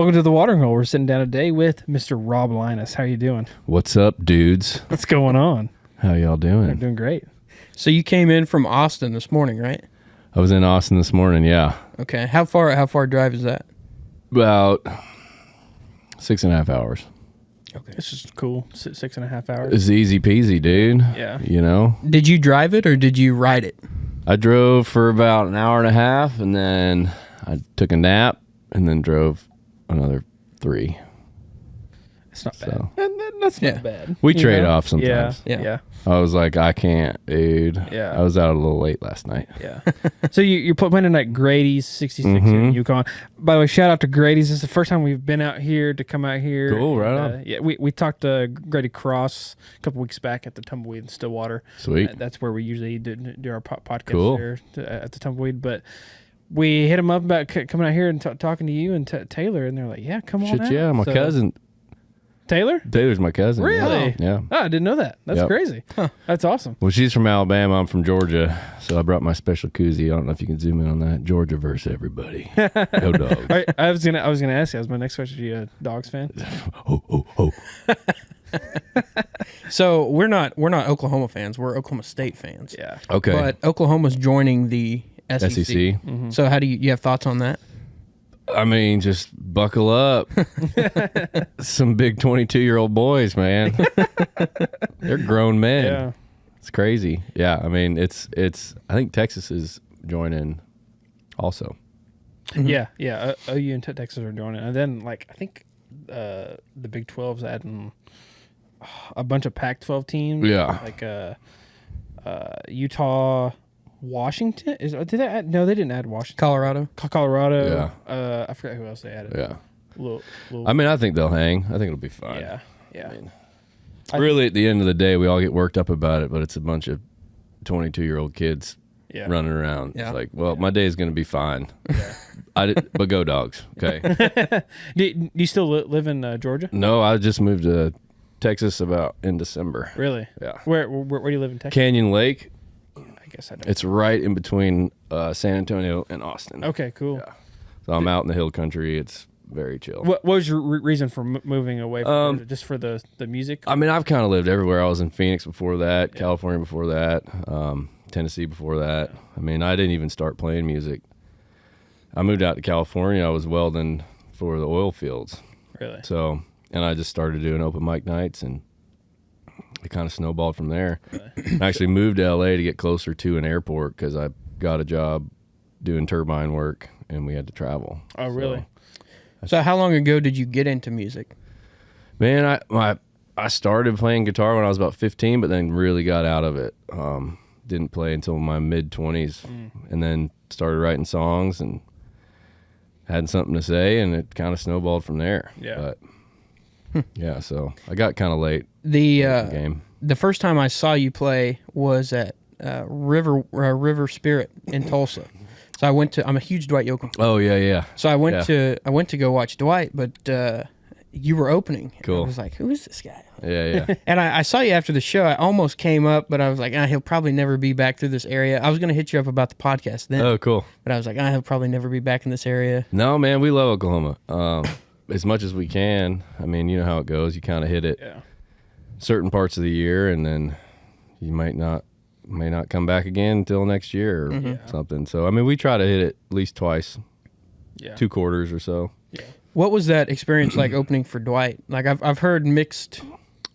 Welcome to the Watering Hole. We're sitting down today with Mr. Rob Leines. How you doing? What's up, dudes? What's going on? How y'all doing? We're doing great. So you came in from Austin this morning, right? I was in Austin this morning, yeah. Okay. How far drive is that? About 6.5 hours. Okay. This is cool. 6.5 hours. It's easy peasy, dude. Yeah. You know? Did you drive it or did you ride it? I drove for about an hour and a half, and then I took a nap, and then drove another 3. It's not bad. So. That's Yeah. not bad. We You trade know? off sometimes. Yeah. I was like, I can't, dude. Yeah. I was out a little late last night. Yeah. So you're playing at Grady's 66 here in Yukon. By the way, shout out to Grady's. This is the first time we've been out here to come out here. Cool, right And, on. Yeah, we talked to Grady Cross a couple weeks back at the Tumbleweed in Stillwater. Sweet. That's where we usually do our podcast Cool. there at the Tumbleweed. But we hit him up about coming out here and talking to you and Taylor, and they're like, "Yeah, come on Shit, out." yeah. My So- cousin. Taylor. Taylor's my cousin. Really? Yeah. Oh, I didn't know that. That's Yep. crazy. That's awesome. Well, she's from Alabama. I'm from Georgia. So I brought my special koozie. I don't know if you can zoom in on that. Georgia versus everybody. Go Dogs. I was gonna ask you. That was my next question. Are you a Dogs fan? Oh. So we're not Oklahoma fans. We're Oklahoma State fans. Yeah. Okay. But Oklahoma's joining the SEC. SEC. So how do you have thoughts on that? I mean, just buckle up. Some big 22-year-old boys, man. They're grown men. Yeah. It's crazy. Yeah. I mean, it's. I think Texas is joining also. Yeah. OU and Texas are doing it, and then I think the Big 12's adding a bunch of Pac-12 teams. Yeah. Like Utah, Washington. Did they add? No, they didn't add Washington. Colorado. Colorado. Yeah. I forgot who else they added. Yeah. Little, I mean, I think they'll hang. I think it'll be fine. yeah. Really, at the end of the day, we all get worked up about it, but it's a bunch of 22-year-old kids Yeah. running around. Yeah. It's like, well, my day is going to be fine. But go Dogs. Okay. Do you still live in Georgia? No, I just moved to Texas in December. Really? Yeah. Where do you live in Texas? Canyon Lake. I guess I don't. It's right in between San Antonio and Austin. Okay, cool. Yeah. So I'm out in the hill country. It's very chill. What was your reason for moving away from Georgia? Just for the music? I mean, I've kind of lived everywhere. I was in Phoenix before that, California before that, Tennessee before that. I mean, I didn't even start playing music. I moved out to California. I was welding for the oil fields. Really? So, and I just started doing open mic nights, and it kind of snowballed from there. Really? I actually moved to LA to get closer to an airport because I got a job doing turbine work, and we had to travel. Oh, really? So how long ago did you get into music? Man, I started playing guitar when I was about 15, but then really got out of it. Didn't play until my mid-20s, and then started writing songs and had something to say, and it kind of snowballed from there. Yeah. But yeah, so I got kind of late The in the game. the first time I saw you play was at River Spirit in Tulsa. So I'm a huge Dwight Yoakam. Oh yeah. So I went to go watch Dwight, but you were opening. Cool. And I was like, who is this guy? Yeah. And I saw you after the show. I almost came up, but I was like, he'll probably never be back through this area. I was going to hit you up about the podcast then, Oh, cool. but I was like, he'll probably never be back in this area. No, man, we love Oklahoma. As much as we can. I mean, you know how it goes. You kind of hit it Yeah. certain parts of the year, and then you may not come back again until next year or something. So I mean, we try to hit it at least twice, Yeah. 2 quarters or so. Yeah. What was that experience like opening for Dwight? Like I've heard mixed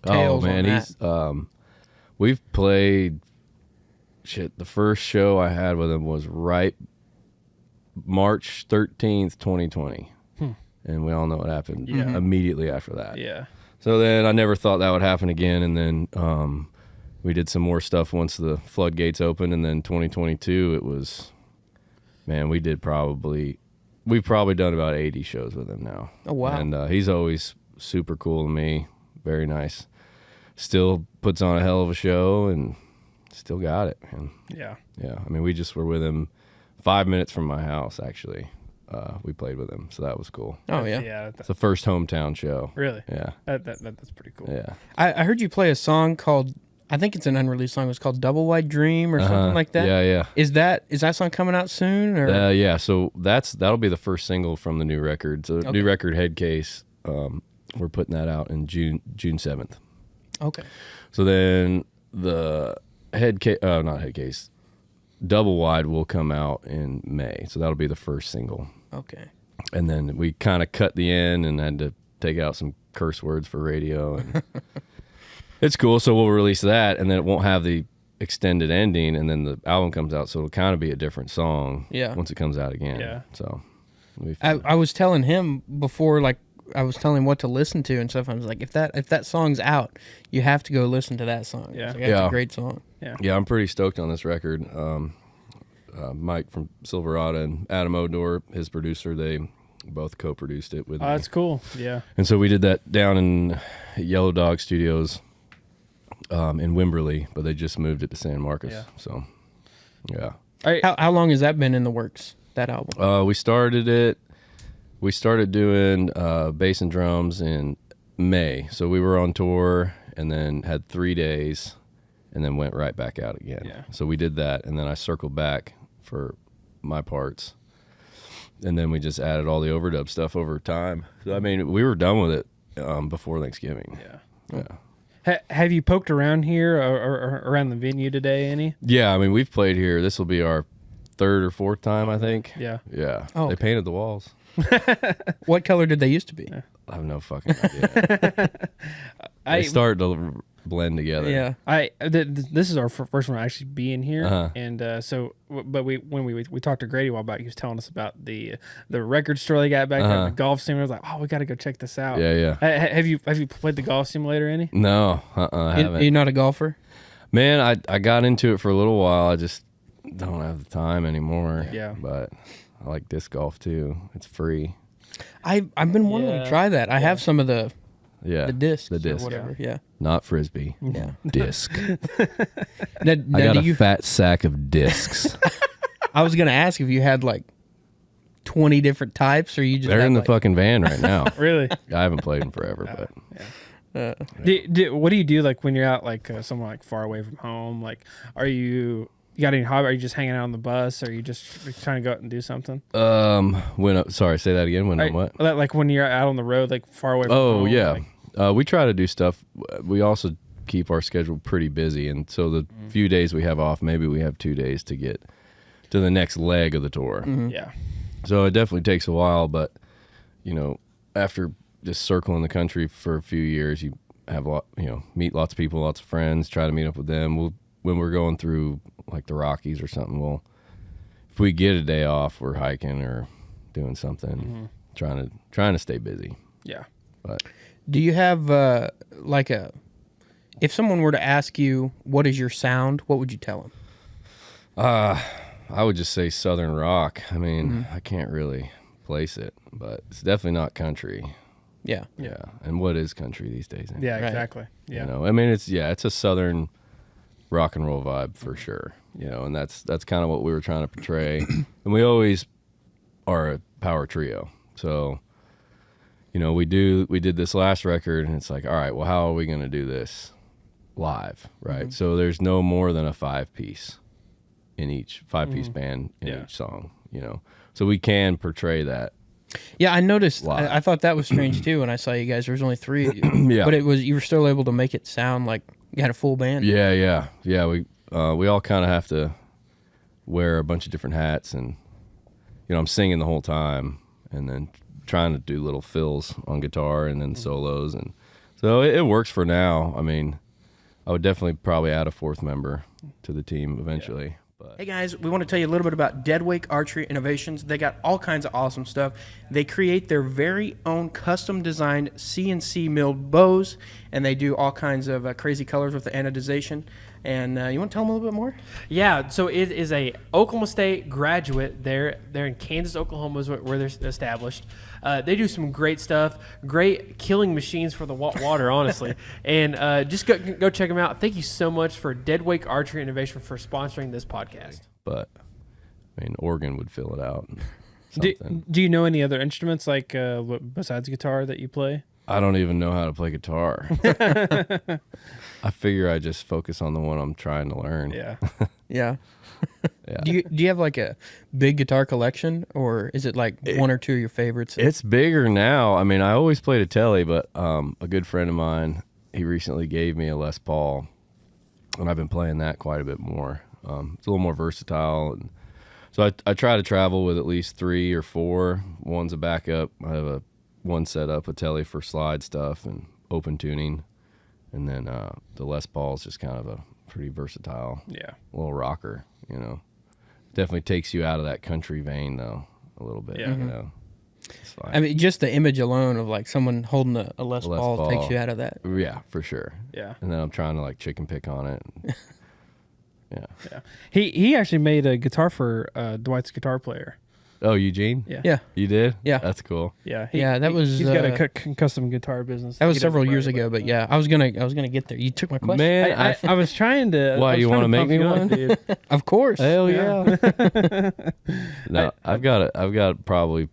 tales Oh man, on that. he's we've played the first show I had with him was right March 13th, 2020. And we all know what happened immediately after that. Yeah. So then I never thought that would happen again, and then we did some more stuff once the floodgates opened, and then 2022 it was, man, we've probably done about 80 shows with him now. Oh, wow. And he's always super cool to me, very nice. Still puts on a hell of a show and still got it. And Yeah. yeah, I mean, we just were with him 5 minutes from my house, actually. We played with him, so that was cool. Oh yeah. Yeah. It's the first hometown show. Really? Yeah, That's pretty cool. yeah. I heard you play a song called I think it's an unreleased song. It's called Double Wide Dream or something like that. Yeah. Is that song coming out soon? Or? Yeah. So that'll be the first single from the new record. So new record, Head Case. We're putting that out in June 7th. Okay. So then the not Head Case, Double Wide will come out in May. So that'll be the first single. Okay. And then we kind of cut the end and had to take out some curse words for radio. And it's cool. So we'll release that, and then it won't have the extended ending, and then the album comes out, so it'll kind of be a different song once it comes out again. Yeah. So I was telling him before, like, I was telling him what to listen to and stuff. I was like, if that song's out, you have to go listen to that song. Yeah. Like, that's a great song. Yeah, I'm pretty stoked on this record. Mike from Silverado and Adam Odor, his producer, they both co-produced it with me. Oh, that's cool. Yeah. And so we did that down in Yellow Dog Studios in Wimberley, but they just moved it to San Marcos. Yeah. So, yeah. How long has that been in the works, that album? We started doing bass and drums in May. So we were on tour and then had 3 days and then went right back out again. Yeah. So we did that, and then I circled back for my parts. And then we just added all the overdub stuff over time. So, I mean, we were done with it before Thanksgiving. Yeah. Have you poked around here or around the venue today any? Yeah, I mean, we've played here. This will be our third or fourth time, I think. Yeah. Yeah. Oh, they painted the walls. What color did they used to be? I have no fucking idea. They start to blend together. Yeah. This is our first one actually being here, Uh-huh. and but when we talked to Grady a while back, he was telling us about the record store they got back there, the golf simulator. I was like, oh, we got to go check this out. Yeah. Have you played the golf simulator any? No, I haven't. You're not a golfer? Man, I got into it for a little while. I just don't have the time anymore. Yeah. But I like disc golf too. It's free. I've been wanting to try that. I have some of the discs The disc. or whatever. Yeah. Not frisbee. Yeah. Disc. Now, I got do a fat sack of discs. I was gonna ask if you had like 20 different types, or you just They're have, in the like, fucking van right now. Really? I haven't played them forever, but What do you do like when you're out like somewhere like far away from home? Like, you got any hobby? Are you just hanging out on the bus? Or are you just trying to go out and do something? sorry, say that again. When I'm what? Like when you're out on the road, like far away from Oh home? yeah, Like, we try to do stuff. We also keep our schedule pretty busy, and so the few days we have off, maybe we have 2 days to get to the next leg of the tour. yeah. So it definitely takes a while, but after just circling the country for a few years, you have meet lots of people, lots of friends, try to meet up with them. When we're going through like the Rockies or something, if we get a day off, we're hiking or doing something, trying to stay busy. Yeah. But Do you have if someone were to ask you what is your sound, what would you tell them? I would just say Southern rock. I mean, I can't really place it, but it's definitely not country. Yeah. Yeah. And what is country these days? Yeah, Right. exactly. Yeah. I mean, it's a Southern rock and roll vibe for sure. And that's kind of what we were trying to portray. And we always are a power trio. So, we did this last record, and it's like, all right, well, how are we going to do this live, right? So there's no more than a 5-piece in each 5-piece band in each song, so we can portray that. Yeah, I noticed. Live. I thought that was strange too when I saw you guys. There was only 3 of you. Yeah. But you were still able to make it sound like you had a full band. Yeah. We all kind of have to wear a bunch of different hats, and I'm singing the whole time, and then trying to do little fills on guitar and then solos, and so it works for now. I mean, I would definitely probably add a 4th member to the team eventually. But Hey guys, we want to tell you a little bit about Deadwake Archery Innovations. They got all kinds of awesome stuff. They create their very own custom designed CNC milled bows, and they do all kinds of crazy colors with the anodization. And you want to tell them a little bit more? Yeah, so it is a Oklahoma State graduate. They're in Kansas, Oklahoma is where they're established. They do some great stuff, great killing machines for the water, honestly. And just go check them out. Thank you so much for Deadwake Archery Innovation for sponsoring this podcast. But I mean, organ would fill it out. Do you know any other instruments like besides guitar that you play? I don't even know how to play guitar. I figure I just focus on the one I'm trying to learn. Yeah. Yeah. Yeah. Do you have like a big guitar collection, or is it like one or two of your favorites? It's bigger now. I mean, I always played a Tele, but a good friend of mine, he recently gave me a Les Paul, and I've been playing that quite a bit more. It's a little more versatile, and so I try to travel with at least 3 or 4. One's a backup. I have one set up, a Tele for slide stuff and open tuning, and then the Les Paul is just kind of a pretty versatile, little rocker. Definitely takes you out of that country vein though a little bit. Yeah. It's fine. I mean, just the image alone of like someone holding a Les Paul takes you out of that. Yeah, for sure. Yeah. And then I'm trying to like chicken pick on it. Yeah. Yeah. He actually made a guitar for Dwight's guitar player. Oh, Eugene? Yeah. Yeah. You did? Yeah. That's cool. Yeah. He's got a custom guitar business. That was He does several for years ago, everybody. but yeah, I was gonna get there. You took my question. Man, I was trying to. Why, I was you trying wanna make pump me you up, one? dude. Of course. Hell yeah. No, I've got probably,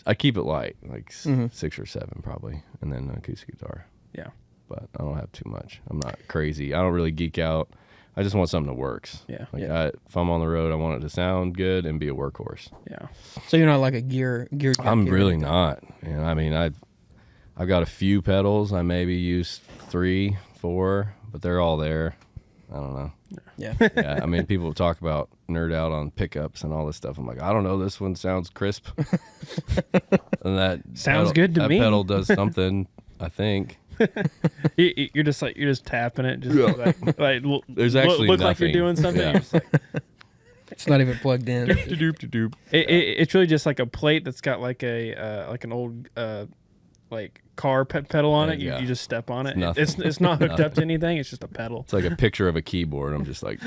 I keep it light, like 6 or 7 probably, and then an acoustic guitar. Yeah. But I don't have too much. I'm not crazy. I don't really geek out. I just want something that works. Yeah. Like if I'm on the road, I want it to sound good and be a workhorse. Yeah. So you're not like a gear I'm junkie or really anything? not. And I mean, I've got a few pedals. I maybe use 3, 4, but they're all there. I don't know. Yeah. Yeah, I mean, people talk about nerd out on pickups and all this stuff. I'm like, I don't know. This one sounds crisp. And that Sounds good to that me. pedal does something, I think. You're just tapping it, just like There's actually look like nothing. you're doing something. Yeah. You're just like, It's not even plugged in. it's really just like a plate that's got like an old like car pedal on it. Yeah. You just step on it. nothing. It's not hooked up to anything. It's just a pedal. It's like a picture of a keyboard. I'm just like,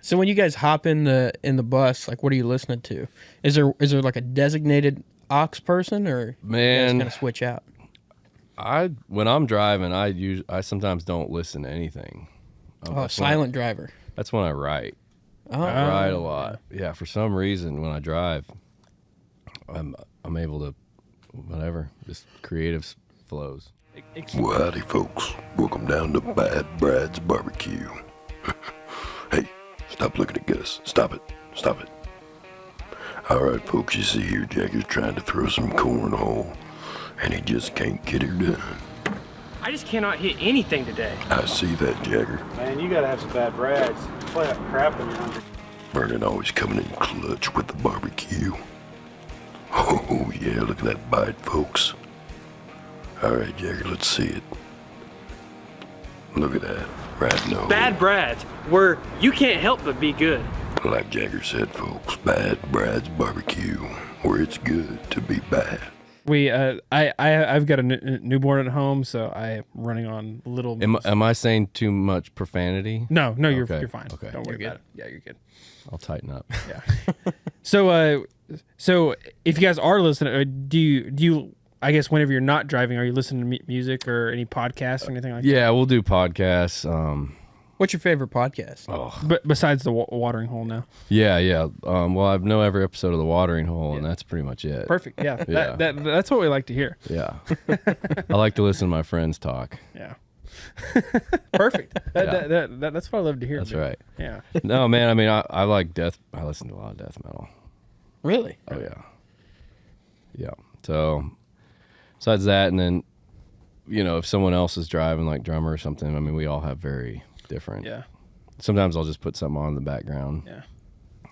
So when you guys hop in the bus, like what are you listening to? Is there like a designated aux person, or you guys man, kind of switch out? when I'm driving, I sometimes don't listen to anything. Silent driver. That's when I write. Oh, I write a lot. Yeah, for some reason when I drive, I'm able to whatever, just creative flows. Well, howdy, folks. Welcome down to Bad Brad's Barbecue. Hey, stop looking at Gus. Stop it. Stop it. All right, folks, you see here, Jagger's trying to throw some cornhole, and he just can't get her done. I just cannot hit anything today. I see that, Jagger. Man, you gotta have some bad brads. Play that crap when you're hungry. Vernon always coming in clutch with the barbecue. Oh, yeah, look at that bite, folks. All right, Jagger, let's see it. Look at that. Right nose. Bad brads, where you can't help but be good. Like Jagger said, folks, Bad Brad's Barbecue, where it's good to be bad. I've got a newborn at home, so I'm running on little. Am I saying too much profanity? No, you're Okay, fine. okay. Don't worry You're about it. Yeah, you're good. I'll tighten up. Yeah. So if you guys are listening, do you? I guess whenever you're not driving, are you listening to music or any podcasts or anything like that? Yeah, we'll do podcasts. What's your favorite podcast? But besides the watering hole now. Yeah. Well, I know every episode of The Watering Hole, and that's pretty much it. Perfect. Yeah. Yeah. That's what we like to hear. Yeah. I like to listen to my friends talk. Yeah. Perfect. That's what I love to hear. That's dude. right. Yeah. No, man, I mean, I like death. I listen to a lot of death metal. Really? Oh, yeah. Yeah. So, besides that, and then, if someone else is driving, like drummer or something, I mean, we all have very different. Yeah. Sometimes I'll just put something on in the background. Yeah.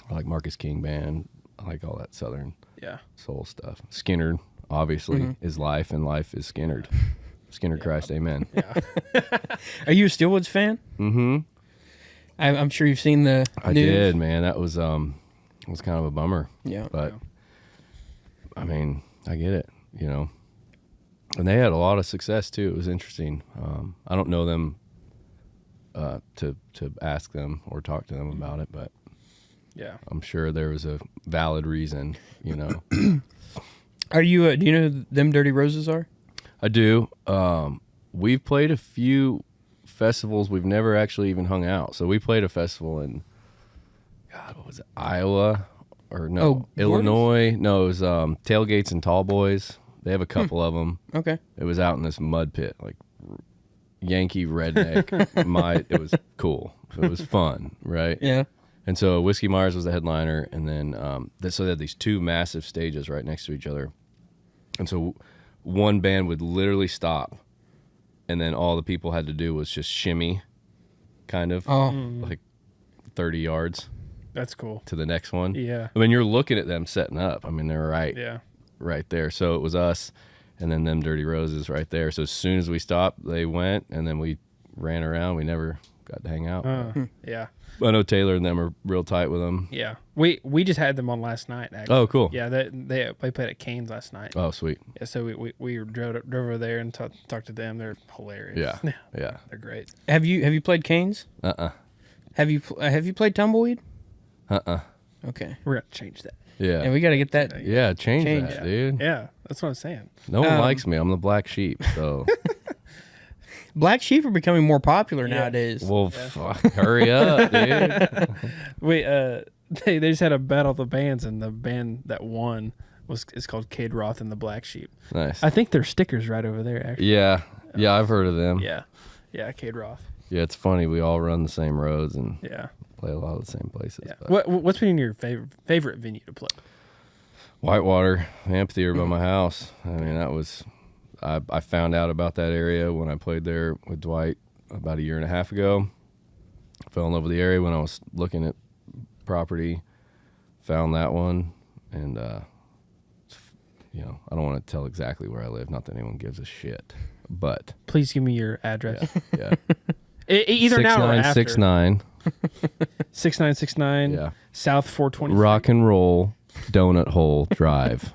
I like Marcus King Band. I like all that Southern Yeah. soul stuff. Skinner, obviously, is life, and life is Skinnerd. Skinner Christ, amen. Are you a Steelwoods fan? Mm-hmm. I'm sure you've seen the I news. did, man. That was kind of a bummer. Yeah. But I mean, I get it, And they had a lot of success too. It was interesting. I don't know them to ask them or talk to them about it, but Yeah. I'm sure there was a valid reason, Are you? Do you know who them Dirty Roses are? I do. We've played a few festivals. We've never actually even hung out. So we played a festival in, God, what was it? Iowa or no, Oh, Illinois. No, it was Tailgates and Tall Boys. They have a couple of them. Okay. It was out in this mud pit, like Yankee redneck. It was cool. It was fun, right? Yeah. And so Whiskey Myers was the headliner, and then so they had these two massive stages right next to each other. And so one band would literally stop, and then all the people had to do was just shimmy, kind of, like 30 yards That's cool. to the next one. Yeah. I mean, you're looking at them setting up. I mean, they're Yeah. right there. So it was us, and then them Dirty Roses right there. So as soon as we stopped, they went, and then we ran around. We never got to hang out. Yeah. I know Taylor and them are real tight with them. Yeah. We just had them on last night, actually. Oh, cool. Yeah, they played at Cane's last night. Oh, sweet. Yeah, so we drove over there and talked to them. They're hilarious. Yeah. Yeah. They're great. Have you played Canes? Have you played Tumbleweed? Okay. We're gonna change that. Yeah. And we got to get that. Yeah, change that, Yeah. dude. Yeah, that's what I'm saying. No one likes me. I'm the black sheep. So, Black Sheep are becoming more popular nowadays. well, fuck, hurry up, dude. Wait, they just had a battle of the bands, and the band that won is called Cade Roth and the Black Sheep. Nice. I think their stickers right over there, actually. Yeah. Yeah, I've heard of them. Yeah, Cade Roth. Yeah, it's funny. We all run the same roads and Yeah. play a lot of the same places. Yeah. But What's been your favorite venue to play? Whitewater Amphitheater by my house. I mean, that was. I found out about that area when I played there with Dwight about a year and a half ago. Fell in love with the area when I was looking at property. Found that one, and I don't want to tell exactly where I live. Not that anyone gives a shit, but Please give me your address. yeah. Either now or after. 6969. 6969. Yeah. South 420. Rock and Roll Donut Hole Drive.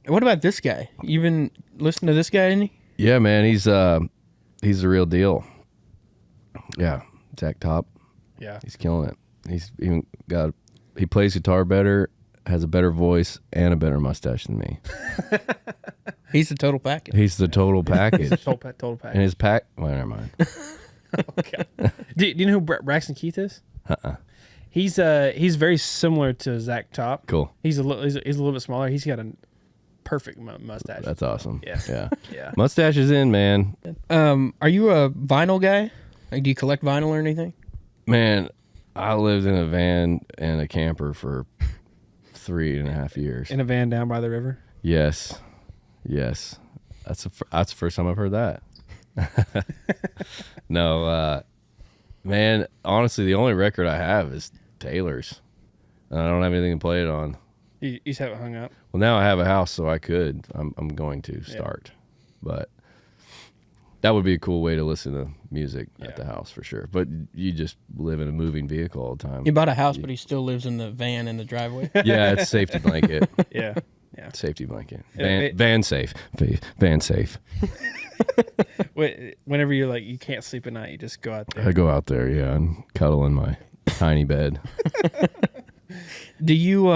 What about this guy? You been listening to this guy, any? Yeah, man, he's the real deal. Yeah, Zach Top. Yeah. He's killing it. He plays guitar better, has a better voice, and a better mustache than me. He's the total package. He's the total package. Total pack. And his pack. Well, never mind. Okay. Do you know who Braxton Keith is? He's very similar to Zach Top. Cool. He's a little bit smaller. He's got a perfect mustache. That's awesome. Yeah. Yeah. Yeah. Mustache is in, man. Are you a vinyl guy? Like, do you collect vinyl or anything? Man, I lived in a van and a camper for 3.5 years. In a van down by the river. Yes. That's the first time I've heard that. No, man, honestly, the only record I have is Taylor's. And I don't have anything to play it on. You just have it hung up. Well, now I have a house, so I could. I'm going to start. But that would be a cool way to listen to music at the house for sure. But you just live in a moving vehicle all the time. He bought a house, but he still lives in the van in the driveway. Yeah, it's safety blanket. Yeah. Yeah. Safety blanket. Yeah, Van safe. Van safe. Whenever you're like you can't sleep at night, you just go out there. I go out there, yeah, and cuddle in my tiny bed. Do you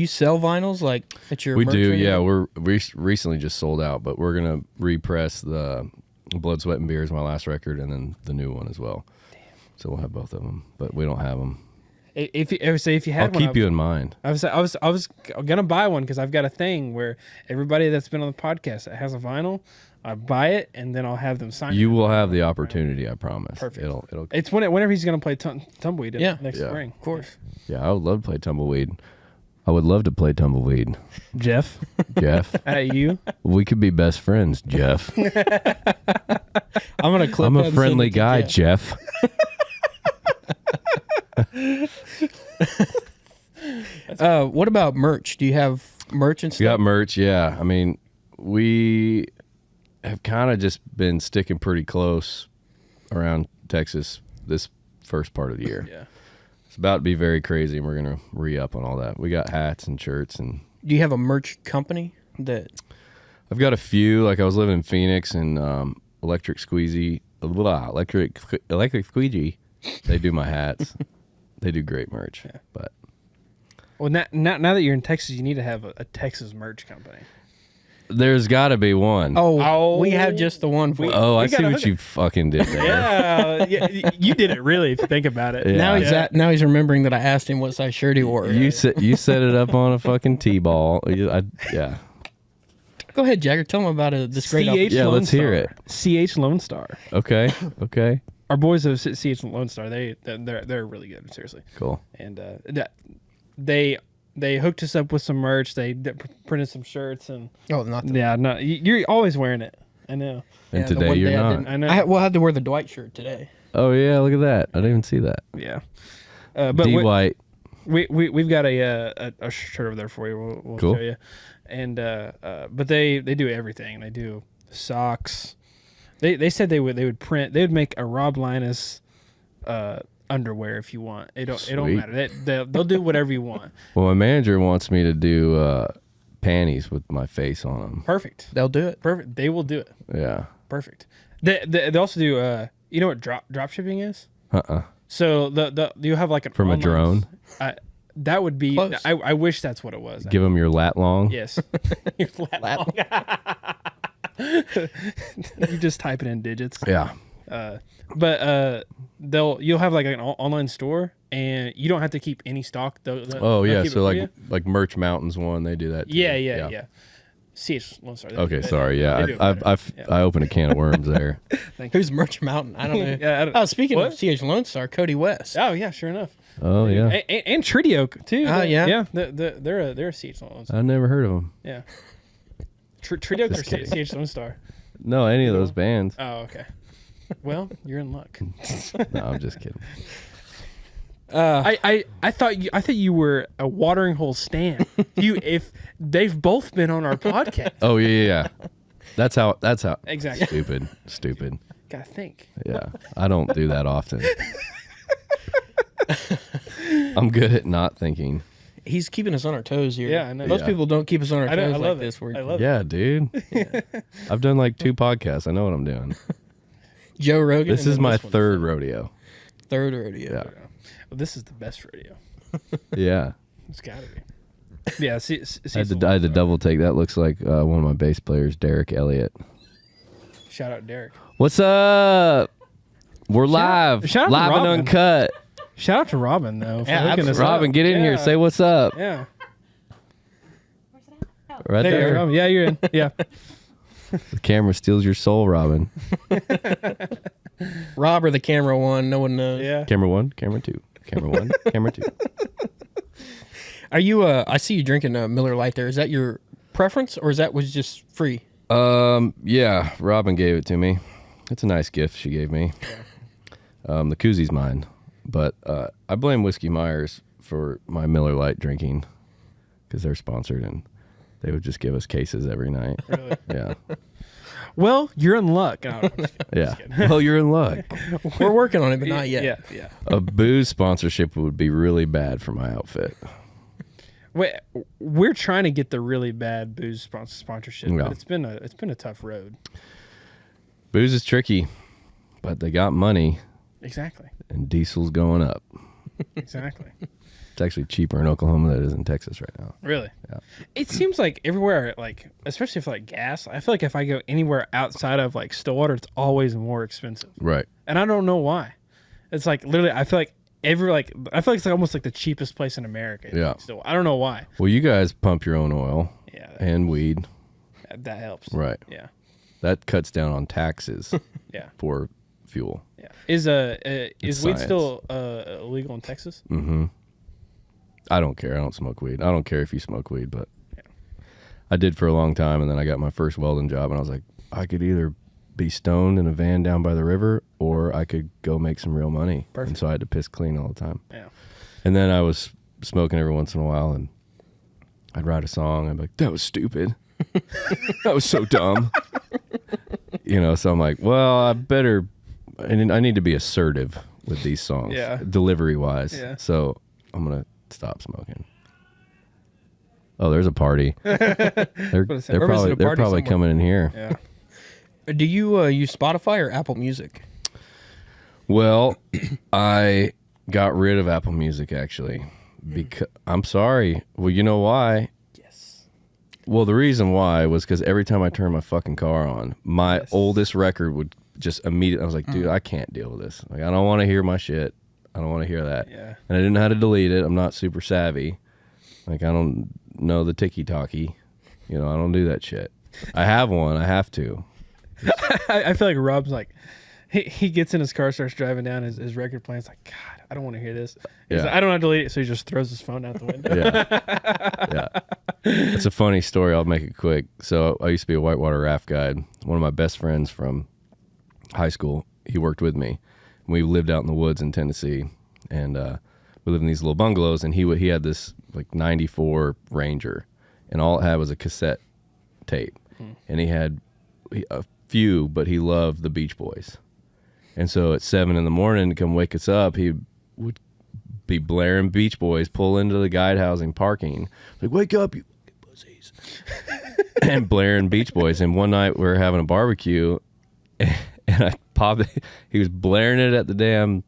sell vinyls like at your? We merch do, or yeah. anything? We're recently just sold out, but we're gonna repress the Blood, Sweat, and Beers, my last record, and then the new one as well. Damn. So we'll have both of them, but we don't have them. If you had I'll one, keep you in mind. I was gonna buy one because I've got a thing where everybody that's been on the podcast that has a vinyl, I buy it and then I'll have them sign. You will have the opportunity, I promise. Perfect. It'll. It's whenever he's gonna play Tumbleweed next Yeah. spring. Of course. Yeah, I would love to play Tumbleweed. I would love to play Tumbleweed, Jeff, Jeff. at you. We could be best friends, Jeff. I'm gonna clip. I'm that a and send friendly it to guy, Jeff. Jeff. What about merch? Do you have merch and We stuff? got merch, yeah. I mean, we have kind of just been sticking pretty close around Texas this first part of the year. Yeah. It's about to be very crazy, and we're going to re-up on all that. We got hats and shirts, and Do you have a merch company that? I've got a few. Like I was living in Phoenix, and Electric Squeegee, they do my hats. They do great merch, but Well, now that you're in Texas, you need to have a Texas merch company. There's got to be one. Oh, we have just the one for you. Oh, I we see gotta what hook you fucking did there. yeah, you did it really if you think about it. Yeah. Now he's remembering that I asked him what size shirt he wore. You set it up on a fucking T-ball. Yeah. Go ahead, Jagger. Tell him about this great opportunity. Yeah, let's hear it. CH Lonestar. Okay. Our boys of CH Lonestar, they're really good. Seriously. Cool. And they hooked us up with some merch. They printed some shirts and you're always wearing it. I know. And today you're not. I know. I had to wear the Dwight shirt today. Oh yeah, look at that. I didn't even see that. Yeah. But Dwight. we've got a shirt over there for you. We'll Cool. show you. And but they do everything. They do socks. They said they would make a Rob Leines underwear if you want. It don't Sweet. matter. They'll do whatever you want. Well, my manager wants me to do panties with my face on them. Perfect. They'll do it. Perfect. They will do it. Yeah. Perfect. They also do. You know what drop shipping is? So you have like an From a online, drone. That would be. Close. I wish that's what it was. Give them your lat long. Yes. Your lat you just type it in digits. Yeah. But you'll have like an online store, and you don't have to keep any stock. Oh yeah. So like Merch Mountains one, they do that too. Yeah. CH Lonestar. Okay, sorry. Yeah, they do it better. I opened a can of worms there. Who's Merch Mountain? I don't know. Yeah, Speaking of CH Lonestar, Cody West. Oh yeah, sure enough. Oh yeah. And Treaty Oak too. Oh, yeah? Yeah. They're a CH Lonestar. I never heard of them. Yeah. Treaty Oak or Just kidding. CH Lonestar. No, any of those bands. Oh, okay. Well, you're in luck. No, I'm just kidding. I thought you were a watering hole stan. If they've both been on our podcast. Oh yeah. That's how. Exactly. Stupid. Gotta think. Yeah, I don't do that often. I'm good at not thinking. He's keeping us on our toes here. Yeah, I know. Most Yeah. people don't keep us on our I toes love like it. this. I love it. Yeah, dude. I've done like 2 podcasts. I know what I'm doing. Joe Rogan. This and is then my this one. third rodeo. Third rodeo. Yeah. Well, this is the best radio. Yeah. It's gotta be. Yeah. I had to double take. That looks like one of my bass players, Derek Elliott. Shout out Derek. What's up? We're live. shout out to Live and Robin. uncut. Shout out to Robin though. For Yeah, hooking us absolutely. Robin, up. get in here. Yeah. Say what's up. Yeah. Right There you there. go. Yeah, you're in. Yeah. The camera steals your soul, Robin. Rob or the camera one, no one knows. Yeah. Camera 1, camera 2. Camera 1, camera 2. Are you? I see you drinking Miller Lite there. Is that your preference, or was just free? Yeah, Robin gave it to me. It's a nice gift she gave me. The koozie mine, but I blame Whiskey Myers for my Miller Lite drinking because they're sponsored and they would just give us cases every night. Really? Yeah, Well, you're in luck. Oh, yeah. Well, you're in luck. We're working on it, but not yet. Yeah. A booze sponsorship would be really bad for my outfit. Wait, we're trying to get the really bad booze sponsorship, Yeah. but it's been a tough road. Booze is tricky, but they got money Exactly. and diesel's going up. Exactly. It's actually cheaper in Oklahoma than it is in Texas right now. Really? Yeah. It seems like everywhere, like especially for like gas, I feel like if I go anywhere outside of like Stillwater, it's always more expensive, Right. and I don't know why. It's like literally, I feel like it's like almost like the cheapest place in America. Yeah. Still, I don't know why. Well, you guys pump your own oil Yeah. and weed. That helps. Right. Yeah. That cuts down on taxes Yeah. for fuel. Yeah. Is weed science. still illegal in Texas? Mm-hmm. I don't care. I don't smoke weed. I don't care if you smoke weed, but I did for a long time, and then I got my first welding job, and I was like, I could either be stoned in a van down by the river, or I could go make some real money. Perfect. And so I had to piss clean all the time. Yeah. And then I was smoking every once in a while, and I'd write a song. I'd be like, that was stupid. That was so dumb. So I'm like, well, I need to be assertive with these songs, Yeah. delivery wise. Yeah. So I'm going to stop smoking. Oh, there's a party. They're What is that? We're missing a probably party somewhere. coming in here. Yeah. Do you use Spotify or Apple Music? Well, I got rid of Apple Music actually because I'm sorry. Well, you know why? Yes. Well, the reason why was because every time I turned my fucking car on, my oldest record would just immediately. I was like, dude, I can't deal with this. Like, I don't want to hear my shit. I don't want to hear that. Yeah. And I didn't know how to delete it. I'm not super savvy. Like, I don't know the ticky-talkie. You know, I don't do that shit. I have one. I have to. I feel like Rob's like, he gets in his car, starts driving down his record playing. It's like, God, I don't want to hear this. He's like, I don't want to delete it, so he just throws his phone out the window. Yeah. It's a funny story. I'll make it quick. So I used to be a whitewater raft guide. One of my best friends from high school, he worked with me. We lived out in the woods in Tennessee, and we lived in these little bungalows, and he had this like 94 Ranger, and all it had was a cassette tape. And he had a few, but he loved the Beach Boys. And so at 7 a.m. to come wake us up, he would be blaring Beach Boys, pull into the guide housing parking, like, wake up, you pussies. And blaring Beach Boys. And one night we were having a barbecue, and I popped it. He was blaring it at the damn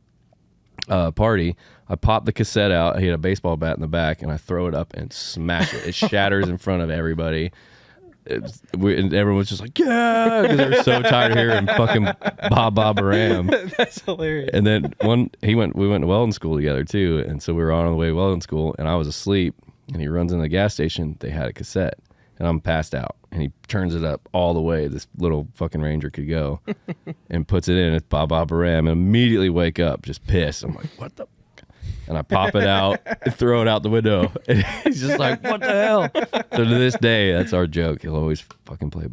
party. I popped the cassette out. He had a baseball bat in the back, and I throw it up and smash it. It shatters in front of everybody. And everyone was just like, yeah, because they were so tired of hearing fucking Bob Ram. That's hilarious. And then we went to welding school together too, and so we were on the way to welding school, and I was asleep, and he runs in the gas station. They had a cassette, and I'm passed out, and he turns it up all the way this little fucking Ranger could go, and puts it in. It's Bob Ram, and immediately wake up just pissed. I'm like, what the? And I pop it out and throw it out the window. And he's just like, what the hell? So to this day, that's our joke. He'll always fucking play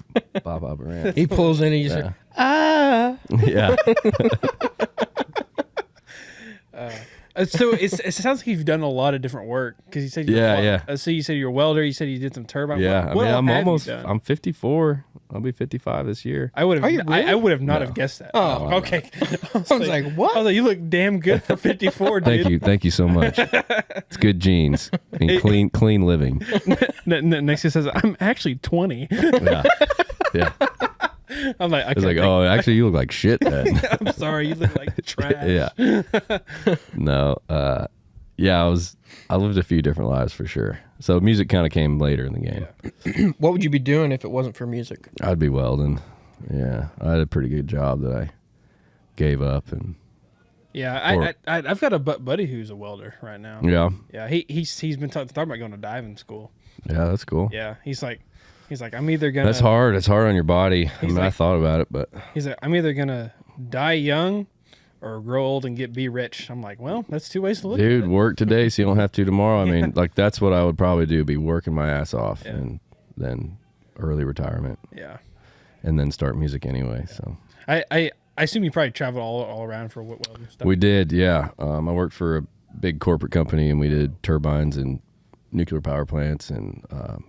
Bob Ram. He pulls in and you say, Yeah. So it sounds like you've done a lot of different work because you said so you said you're a welder. You said you did some turbine. Yeah. What I mean, all have you done? I'm 54. I'll be 55 this year. I would have. really? I would have not have guessed that. Oh, okay. I was like, what? I was like, you look damn good for 54, dude. Thank you so much. It's good genes. I mean, clean living. Next he says, I'm actually 20. Yeah. I'm like, It's like, oh, actually, you look like shit then. I'm sorry, you look like trash. Yeah. No. I lived a few different lives for sure. So music kind of came later in the game. What would you be doing if it wasn't for music? I'd be welding. Yeah. I had a pretty good job that I gave up. And yeah, I've got a buddy who's a welder right now. yeah. He's been talking about going to diving school. Yeah, that's cool. Yeah, he's like, I'm either gonna. That's hard. It's hard on your body. I mean, I thought about it, but he's like, I'm either gonna die young or grow old and be rich. I'm like, well, that's two ways to look at it. dude, work today so you don't have to tomorrow. I mean, like, that's what I would probably do, be working my ass off, and then early retirement. Yeah. And then start music anyway. So I assume you probably traveled all around for welding stuff. we did, yeah. I worked for a big corporate company, and we did turbines and nuclear power plants and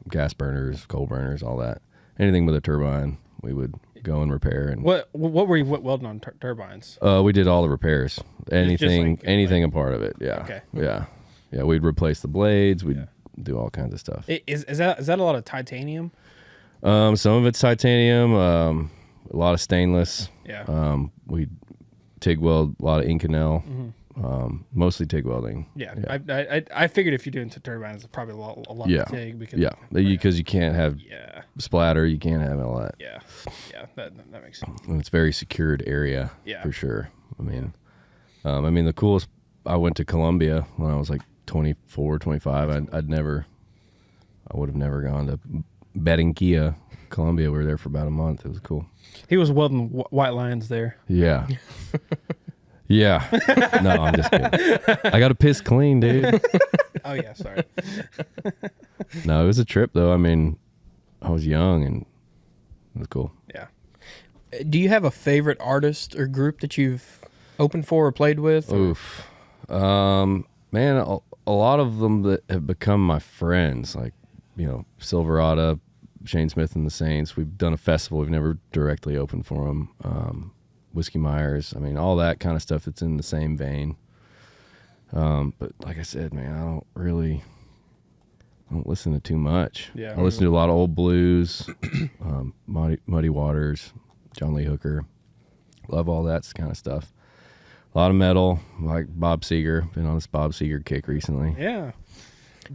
gas burners, coal burners, all that. Anything with a turbine, we would go and repair. And what were you welding on turbines? we did all the repairs, anything like a part of it. Yeah. Okay. Yeah. We'd replace the blades. We'd do all kinds of stuff. Is that a lot of titanium? Some of it's titanium, a lot of stainless. Yeah. We TIG weld a lot of Inconel. Mostly TIG welding. Yeah. I figured if you're doing turbines, it's probably a lot of TIG because you can't have splatter, you can't have all that. Yeah. That makes sense. And it's a very secured area. Yeah. For sure. I mean, the coolest. I went to Colombia when I was like 24, 25. I would have never gone to Barranquilla, Colombia. We were there for about a month. It was cool. He was welding white lines there. Yeah. Yeah. No, I'm just kidding. I got to piss clean, dude. Oh, yeah. Sorry. No, it was a trip, though. I mean, I was young, and it was cool. Yeah. Do you have a favorite artist or group that you've opened for or played with? Oof. Man, a lot of them that have become my friends, like, Silverado, Shane Smith and the Saints. We've done a festival. We've never directly opened for them. Whiskey Myers. I mean, all that kind of stuff that's in the same vein. But like I said, man, I don't listen to too much. Yeah. I listen to a lot of old blues, Muddy Waters, John Lee Hooker. Love all that kind of stuff. A lot of metal, like Bob Seger. Been on this Bob Seger kick recently. Yeah.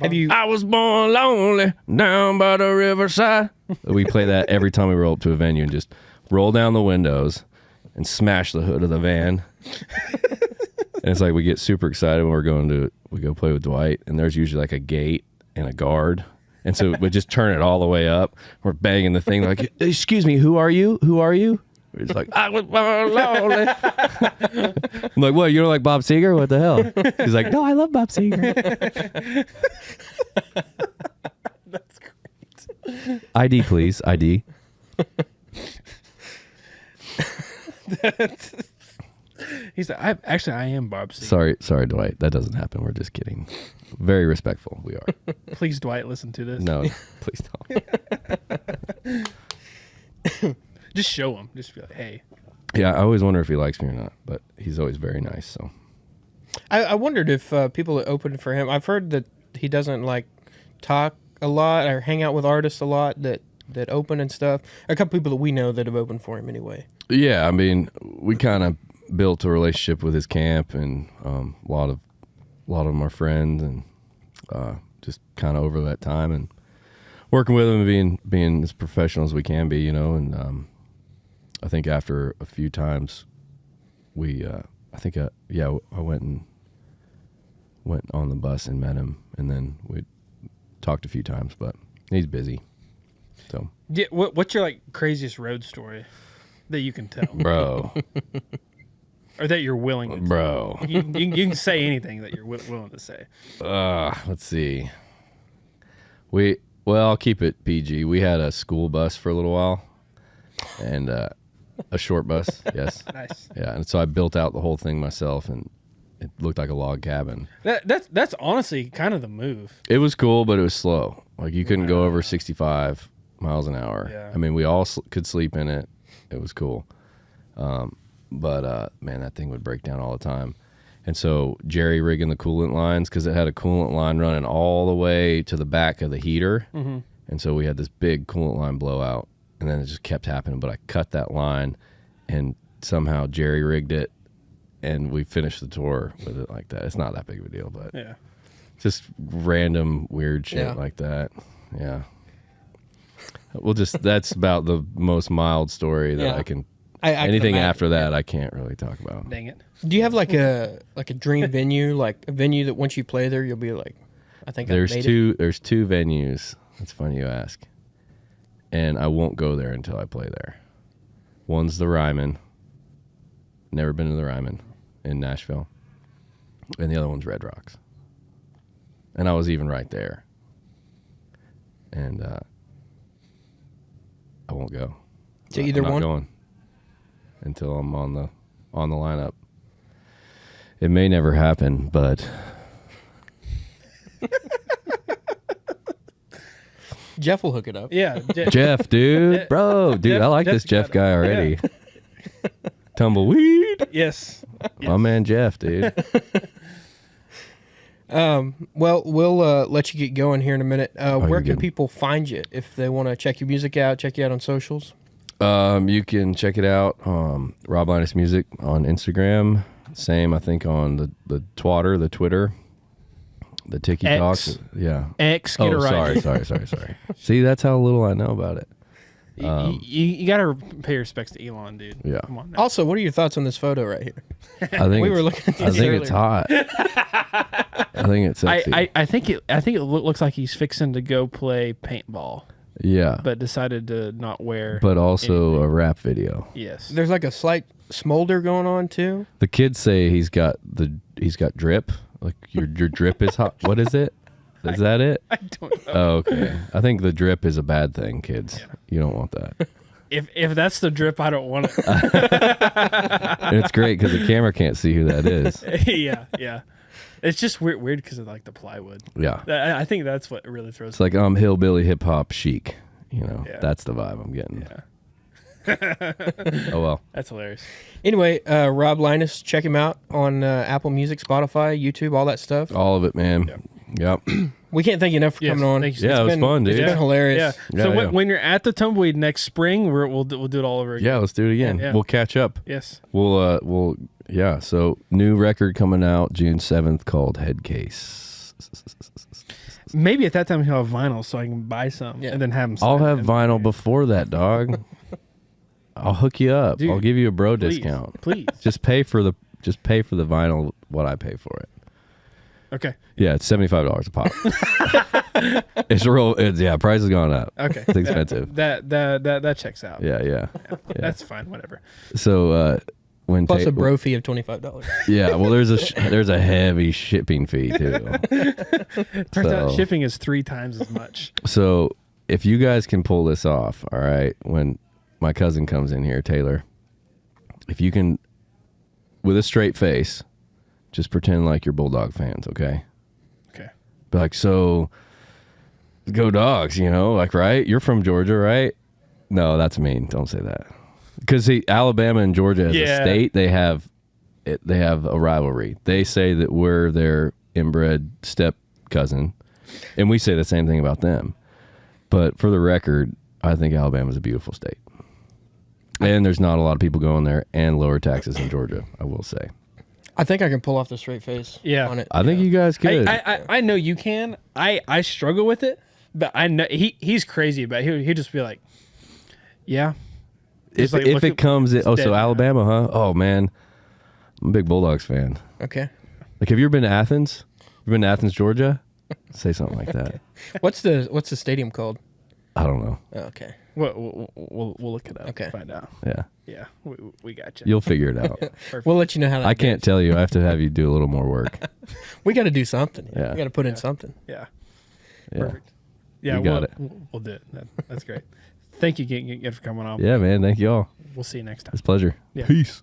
Have you? I was born lonely down by the riverside. We play that every time we roll up to a venue and just roll down the windows and smash the hood of the van. And it's like we get super excited when we go play with Dwight, and there's usually like a gate and a guard. And so we just turn it all the way up. We're banging the thing like, excuse me, who are you? Who are you? We're just like, I was born lonely. I'm like, what, you don't like Bob Seger? What the hell? He's like, no, I love Bob Seger. That's great. ID, please. ID. He's like, I am Bob Seger. Sorry, Dwight. That doesn't happen. We're just kidding. Very respectful. We are. Please, Dwight, listen to this. No, please don't. Just show him. Just be like, hey. Yeah, I always wonder if he likes me or not, but he's always very nice. So I wondered if people that opened for him. I've heard that he doesn't like talk a lot or hang out with artists a lot that open and stuff. A couple people that we know that have opened for him anyway. yeah, I mean, we kind of built a relationship with his camp, and a lot of them are friends, and just kind of over that time and working with him and being as professional as we can be, and I think after a few times I went on the bus and met him, and then we talked a few times, but he's busy. So Yeah, what's your like craziest road story that you can tell, bro, or that you're willing to tell? bro, You can say anything that you're willing to say. let's see. I'll keep it PG. We had a school bus for a little while, and a short bus, yes. Nice. Yeah, and so I built out the whole thing myself, and it looked like a log cabin. That's honestly kind of the move. It was cool, but it was slow. Like, you couldn't go over 65 miles an hour. Yeah. I mean, we all could sleep in it. It was cool. But man, that thing would break down all the time. And so jerry rigging the coolant lines, because it had a coolant line running all the way to the back of the heater. Mm-hmm. And so we had this big coolant line blowout, and then it just kept happening. But I cut that line and somehow jerry rigged it, and we finished the tour with it like that. It's not that big of a deal, but Yeah. just random weird shit like that. Yeah. That's about the most mild story that I can. Anything can after that, I can't really talk about. Dang it. Do you have like a dream venue, like a venue that once you play there, you'll be like, I think There's I made two venues. It's funny you ask. And I won't go there until I play there. One's the Ryman. Never been to the Ryman in Nashville. And the other one's Red Rocks. And I was even right there. And I won't go. To either I'm not one? going until I'm on the lineup. It may never happen, but Jeff will hook it up. Yeah. Jeff, dude, bro, dude, I like this Jeff guy already. Tumbleweed, Yes. my man Jeff, dude. Well, we'll let you get going here in a minute. Where you're can good. people find you if they want to check your music out, check you out on socials? You can check it out. Rob Leines Music on Instagram. Same, I think, on the Twitter, the Tiki X. Talks. Yeah. X, get it right. Sorry. See, that's how little I know about it. You got to pay respects to Elon, dude. Yeah. Come on now. Also, what are your thoughts on this photo right here? I think We were looking at I this think it's hot. I think it's sexy. I think it looks like he's fixing to go play paintball, yeah, but decided to not wear. but also anything. a rap video. Yes. There's like a slight smolder going on too. The kids say he's got drip. Like your drip is hot. What is it? Is that it? I don't know. Oh, okay. I think the drip is a bad thing, kids. You don't want that. If that's the drip, I don't want it. And it's great because the camera can't see who that is. yeah. It's just weird because of like the plywood. Yeah. I think that's what really throws. It's like hillbilly hip hop chic. Yeah. That's the vibe I'm getting. Yeah. Oh well. That's hilarious. Anyway, Rob Leines, check him out on Apple Music, Spotify, YouTube, all that stuff. All of it, man. Yep. We can't thank you enough for Yes, coming on. thank you. Yeah, it was fun, dude. It's been hilarious. Yeah. So Yeah. when you're at the Tumbleweed next spring, we'll do it all over again. Yeah, let's do it again. Yeah. We'll catch up. Yes. We'll so new record coming out June 7th called Head Case. Maybe at that time he'll have vinyl, so I can buy some and then have him. I'll sign have them. vinyl before that, dog. I'll hook you up. Dude, I'll give you a bro please, discount. please. Just pay for the vinyl what I pay for it. Okay. Yeah, it's $75 a pop. Price has gone up. Okay. It's expensive. That checks out. Yeah. That's fine. Whatever. So when Plus a bro fee of $25. yeah, well, there's a heavy shipping fee too. Turns out shipping is 3 times as much. So if you guys can pull this off, all right, when my cousin comes in here, Taylor, if you can, with a straight face, just pretend like you're Bulldog fans, okay? Okay. Be like, so, go Dogs, like, right? You're from Georgia, right? No, that's mean. Don't say that. Because Alabama and Georgia as a state, they have a rivalry. They say that we're their inbred step cousin, and we say the same thing about them. But for the record, I think Alabama's a beautiful state. And there's not a lot of people going there, and lower taxes in Georgia, I will say. I think I can pull off the straight face on it. I think you guys could. I know you can. I struggle with it, but I know he's crazy about it. He'll just be like, yeah. If it comes in, so Alabama, huh? Oh, man. I'm a big Bulldogs fan. Okay. Like, have you ever been to Athens? You been to Athens, Georgia? Say something like that. What's the stadium called? I don't know. Oh, okay. We'll look it up. Okay. Find out. Yeah. Yeah. We got you. You'll figure it out. We'll let you know how that I can't tell you. I have to have you do a little more work. We got to do something. Yeah. We got to put in something. Yeah. Yeah. Perfect. Yeah. You got it. We'll do it. That's great. Thank you again for coming on. Yeah, man. Thank you all. We'll see you next time. It's a pleasure. Yeah. Peace.